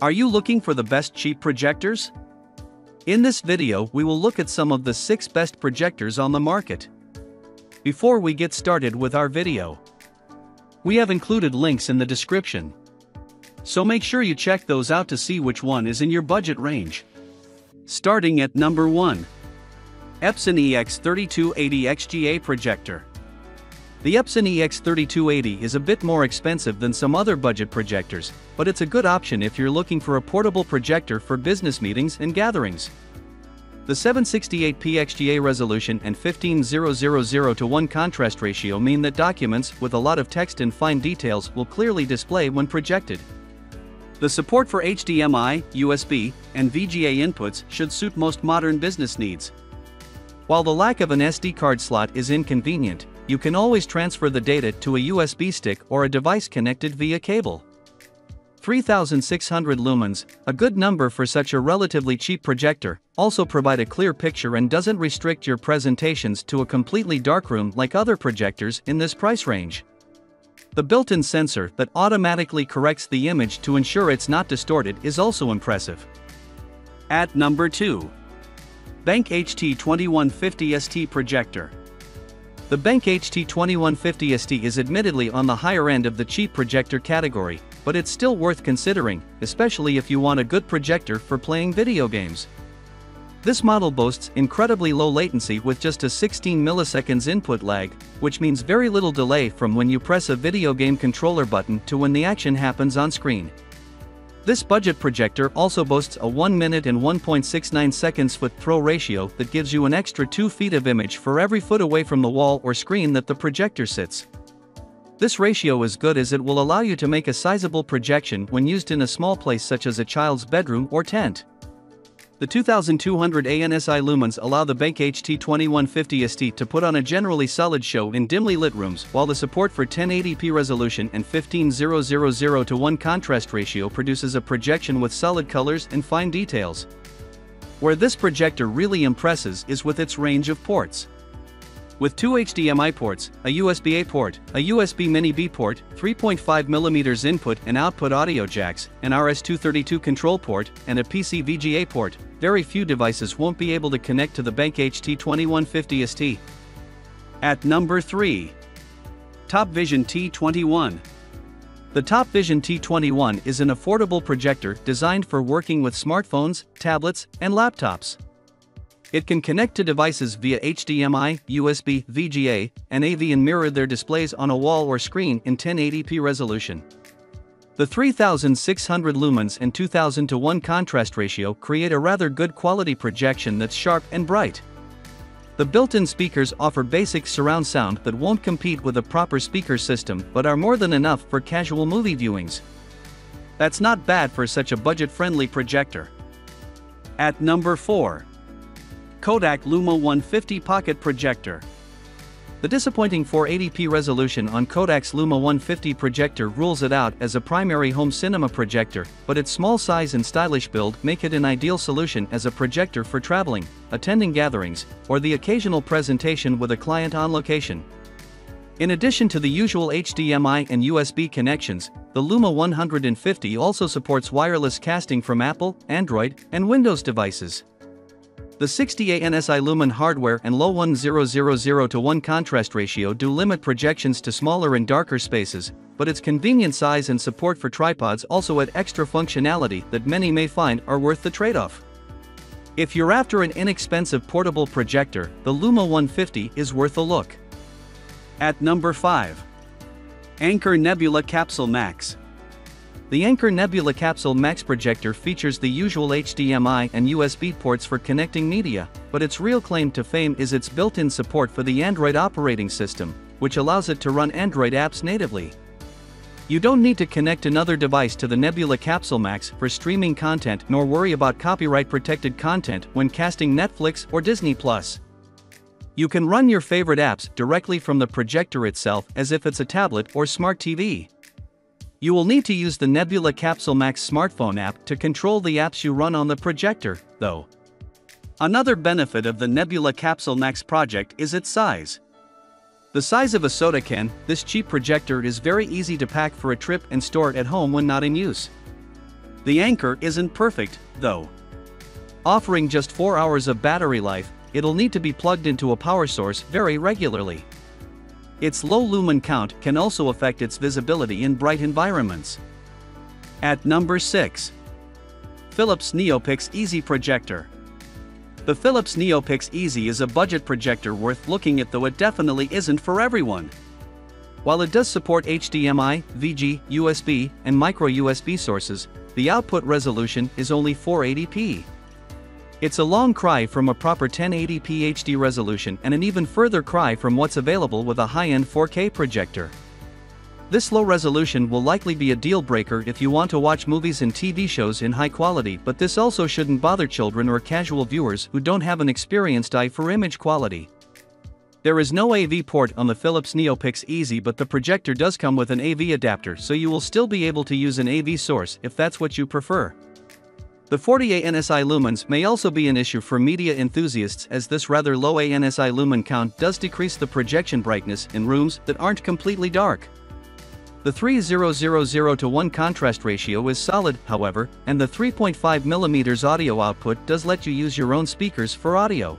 Are you looking for the best cheap projectors? In this video, we will look at some of the 6 best projectors on the market. Before we get started with our video, we have included links in the description, so make sure you check those out to see which one is in your budget range. Starting at number 1. Epson EX3280 XGA Projector. The Epson EX3280 is a bit more expensive than some other budget projectors, but it's a good option if you're looking for a portable projector for business meetings and gatherings. The 768p XGA resolution and 15:0:0:1 contrast ratio mean that documents with a lot of text and fine details will clearly display when projected. The support for HDMI, USB, and VGA inputs should suit most modern business needs. While the lack of an SD card slot is inconvenient, you can always transfer the data to a USB stick or a device connected via cable. 3600 lumens, a good number for such a relatively cheap projector, also provide a clear picture and doesn't restrict your presentations to a completely dark room like other projectors in this price range. The built-in sensor that automatically corrects the image to ensure it's not distorted is also impressive. At number 2. benq HT2150 ST Projector. The benq HT2150 ST is admittedly on the higher end of the cheap projector category, but it's still worth considering, especially if you want a good projector for playing video games. This model boasts incredibly low latency with just a 16 milliseconds input lag, which means very little delay from when you press a video game controller button to when the action happens on screen. This budget projector also boasts a 1 minute and 1.69 seconds foot-throw ratio that gives you an extra 2 feet of image for every foot away from the wall or screen that the projector sits. This ratio is good as it will allow you to make a sizable projection when used in a small place such as a child's bedroom or tent. The 2200 ANSI lumens allow the benq HT2150 ST to put on a generally solid show in dimly lit rooms, while the support for 1080p resolution and 15:0:0:1 contrast ratio produces a projection with solid colors and fine details. Where this projector really impresses is with its range of ports. With 2 HDMI ports, a USB-A port, a USB Mini B port, 3.5mm input and output audio jacks, an RS-232 control port, and a PC VGA port, very few devices won't be able to connect to the benq HT2150 ST. At number 3. Top Vision T21. The Top Vision T21 is an affordable projector designed for working with smartphones, tablets, and laptops. It can connect to devices via HDMI, USB, VGA, and AV and mirror their displays on a wall or screen in 1080p resolution. The 3600 lumens and 2000:1 contrast ratio create a rather good quality projection that's sharp and bright. The built-in speakers offer basic surround sound that won't compete with a proper speaker system but are more than enough for casual movie viewings. That's not bad for such a budget-friendly projector. At number 4. Kodak Lumo 150 Pocket Projector. The disappointing 480p resolution on Kodak's Lumo 150 projector rules it out as a primary home cinema projector, but its small size and stylish build make it an ideal solution as a projector for traveling, attending gatherings, or the occasional presentation with a client on location. In addition to the usual HDMI and USB connections, the Lumo 150 also supports wireless casting from Apple, Android, and Windows devices. The 60 ANSI lumen hardware and low 1:0:0:1 contrast ratio do limit projections to smaller and darker spaces, but its convenient size and support for tripods also add extra functionality that many may find are worth the trade-off. If you're after an inexpensive portable projector, the Lumo 150 is worth a look. At number 5. Anker Nebula Capsule Max. The Anker Nebula Capsule Max projector features the usual HDMI and USB ports for connecting media, but its real claim to fame is its built-in support for the Android operating system, which allows it to run Android apps natively. You don't need to connect another device to the Nebula Capsule Max for streaming content nor worry about copyright-protected content when casting Netflix or Disney+. You can run your favorite apps directly from the projector itself as if it's a tablet or smart TV. You will need to use the Nebula Capsule Max smartphone app to control the apps you run on the projector, though. Another benefit of the Nebula Capsule Max project is its size. The size of a soda can, this cheap projector is very easy to pack for a trip and store it at home when not in use. The Anker isn't perfect, though. Offering just 4 hours of battery life, it'll need to be plugged into a power source very regularly. Its low lumen count can also affect its visibility in bright environments. At number 6. Philips Neopix Easy Projector. The Philips Neopix Easy is a budget projector worth looking at, though it definitely isn't for everyone. While it does support HDMI, VG, USB, and micro USB sources, the output resolution is only 480p. It's a long cry from a proper 1080p HD resolution and an even further cry from what's available with a high-end 4K projector. This low resolution will likely be a deal breaker if you want to watch movies and TV shows in high quality, but this also shouldn't bother children or casual viewers who don't have an experienced eye for image quality. There is no AV port on the Philips Neopix Easy, but the projector does come with an AV adapter, so you will still be able to use an AV source if that's what you prefer. The 40 ANSI lumens may also be an issue for media enthusiasts, as this rather low ANSI lumen count does decrease the projection brightness in rooms that aren't completely dark. The 3000:1 contrast ratio is solid, however, and the 3.5mm audio output does let you use your own speakers for audio.